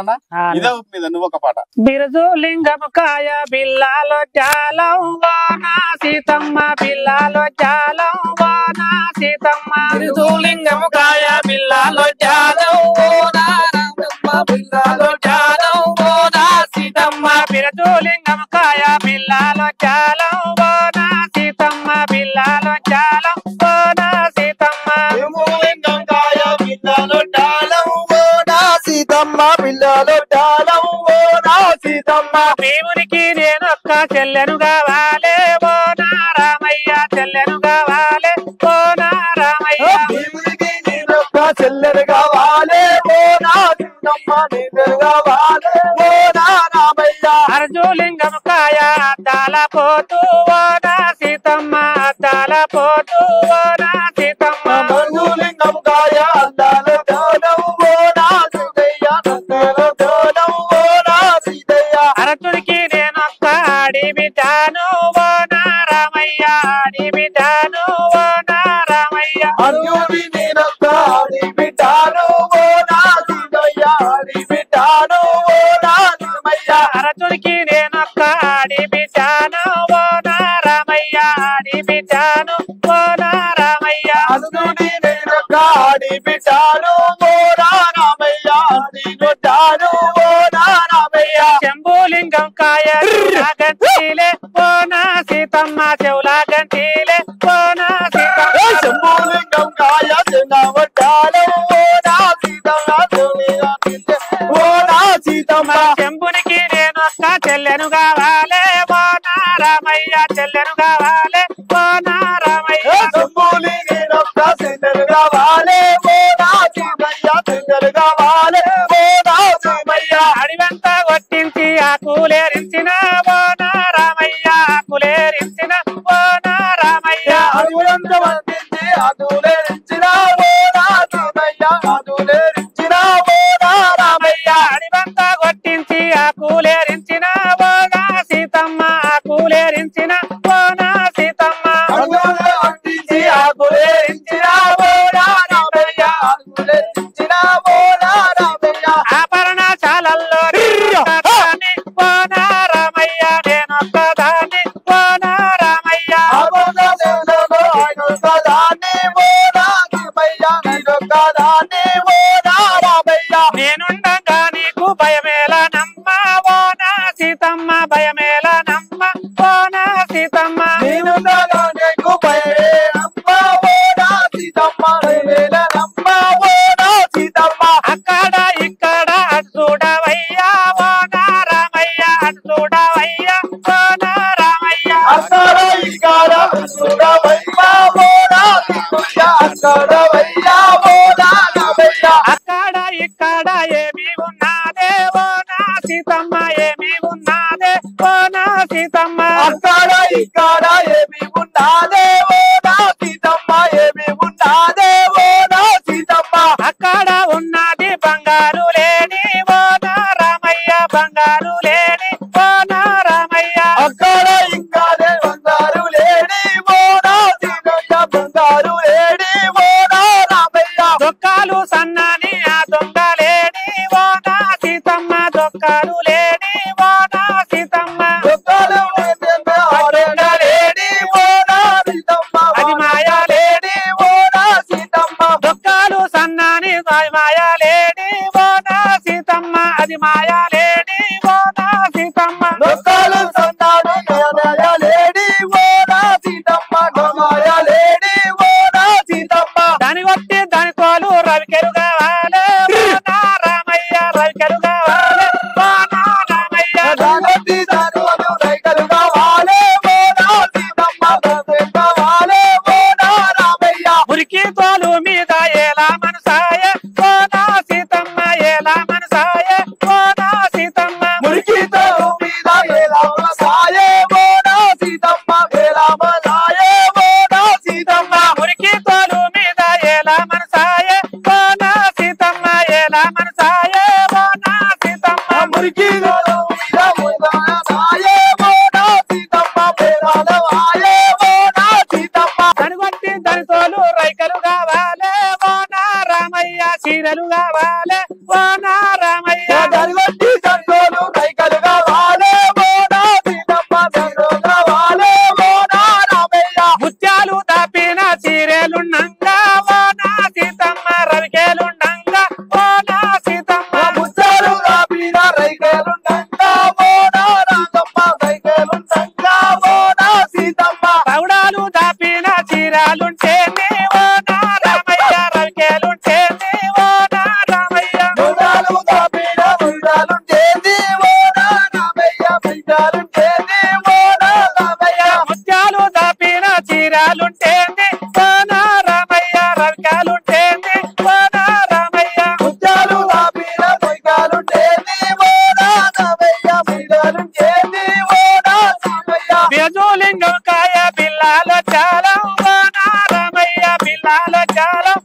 పాడనా ఇదే మీద నువ్వు ఒక పాట బిరుజు లింగము కాయ బిల్లాలో జాలం వానా సీతమ్మ బిల్లాలో జాలం వానా సీతమ్మ బిరుజు లింగము కాయ బిల్లాలో జాలం వానా బిల్లాలో జాలం వానా సీతమ్మ బిరుజు లింగము కాయ బిల్లాలో జాలం వానా సీతమ్మ బిల్లాలో జాలం వానా సీతమ్మ లింగం కాయ బిల్లాలో జాలం వానా సీతమ్మ బిల్లాలో జాలం వానా సీతమ్మ భీమునికి నేనొక్క చెల్లెను కావాలే ఓనా రామయ్య చెల్లెను కావాలే ఓనా రామయ్య భీమునికి నేనొక్క చెల్లెలు కావాలే ఓనా సీతమ్మ నీకు కావాలే ఓనా రామయ్య అర్జులింగము కాయ అద్దాల పోతూ ఓనా సీతమ్మ అద్దాల పోతూ ఓనా సీతమ్మ లింగం కాయ అద్దాల గౌరవ ఓనా సీతయ్య గౌరవ ఓనా సీతయ్య అర్జునికి నేనొక్క ఆడి బిడ్డాను ఓనా రామయ్య ఆడి బిడ్డాను ఓనా రామయ్య అర్జుని నేనొక్క ఆడి బిడ్డాను ఓనా సీతయ్య ఆడి బిడ్డాను ఓనా రామయ్య అర్జునికి నేనొక్క ఆడి బిడ్డాను ఓనా రామయ్య ఆడి బిడ్డాను ఓనా రామయ్య అర్జుని నేనొక్క ఆడి బిడ్డాను ఓనా రామయ్య ఆడి బిడ్డాను ఓనా రామయ్య శంభులింగం కాయ గంటీలే ఓనా సీతమ్మ చెవులా గంటీలే ఓనా సీతమ్మ శంభులింగం కాయ చిన్నవడ్డాలు ఓనా సీతమ్మ ఓనా సీతమ్మ శంభునికి నేనొక్క చెల్లెను కావాలే ఓనా రామయ్య చెల్లెను కావాలే ఓనా రామయ్య శంభులి నేనొక్క సింగరు కావాలే ఓనా సీతయ్య సింగరు కావాలే ఓనా సీమయ్య అడివంతా కొట్టించి ఆకులేరించిన ఓనా రామయ్య ఆకులేరించిన ఓనా రామయ్య అడుగులంత వండించి అదులేరించిన ఓనా సీమయ్య అదులేరించిన ఓనా రామయ్య అడివంతా కొట్టించి ఆకులేరించిన ఓనా సీతమ్మ ఆకులేరించిన ఓనా సీతమ్మ అడుగులంత వండించి అదులేరించిన ఓనా రామయ్య అదులేరించిన ఓనా రామయ్య ఆభరణశాలల్లో ఓనా రామయ్య నేనొక్కదాన్ని ఓనా రామయ్య నేనుండగా నీకు భయమేలా నమ్మ ఓనా సీతమ్మ భయమేలా నమ్మ ఓనా సీతమ్మ అక్కడ ఇక్కడ అటు చూడవయ్యా ఓనా రామయ్య అటు చూడవయ్యా ఓనా రామయ్య అక్కడ ఇక్కడ ఏమి ఉన్నదే ఓనా సీతమ్మ ఏమి ఉన్నదే ఓనా సీతమ్మ అక్కడ ఇక్కడ ఏమి ఉన్నాదే ఓనా సీతమ్మ ఏమి ఉన్నాదే ఓనా సీతమ్మ అక్కడ ఉన్నది బంగారు లేని ఓనా రామయ్య బంగారు లేని ఓనా రామయ్య అక్కడ ఇంకానే బంగారు లేని ఓనా సీతయ్య బంగారు లేని ఓనా రామయ్య దొక్కాలు సన్నాని ఆ దొంగలేని ఓనా సీతమ్మ దొక్కాలు లేని ఓనా సీతమ్మ దొంగలు లేని ఆరెండ లేని ఓనా సీతమ్మ అది మాయా లేని ఓనా సీతమ్మ దొక్కాలు సన్నాని మాయా లేని ఓనా సీతమ్మ అది మాయా లేని ఓనా సీతమ్మ దొంగలు సన్నాడు మాయ లేని ఓనా సీతమ్మ మాయ లేని ఓనా సీతమ్మ దాని కొట్టి దాని తోలు రవికెరు కావాలే ఓనా రామయ్య రవికెరు కావాలే ఓనా రామయ్య దాగొట్టి దానివను రైకలు కావాలే ఓనా సీతమ్మ కావాలే ఓనా రామయ్య మురికి తోలు మీద ఎలా మనసాయ ఓనా సీతమ్మ ఎలా మనసాయ ఓనా సీతమ్మ మురికితో మీద వేలామ సాయే ఓనా సీతమ్మ వేలామ సాయే ఓనా సీతమ్మ మురికి తోలు మీద ఎలా మనసాయ ఓనా సీతమ్మ ఎలా మనసాయ ఓనా సీతమ్మ మురికితో మీద వేలామ సాయే ఓనా సీతమ్మ వేలామ సాయే ఓనా సీతమ్మ దాని కొట్టి దాని తోలు రైకలు కావాలే ఓనా రామయ్య చీరలు కావాలే ఓనా రామయ్య వైరాలుంటేంది ఓనా రామయ్య రవికాలుంటేంది ఓనా రామయ్య ముత్యాలు రాపిన మొయ్యాలు టేది ఓనా రామయ్య మిగలు టేది ఓనా రామయ్య బేజులింగం కాయ బిల్లాల చాలం ఓనా రామయ్య బిల్లాల చాలం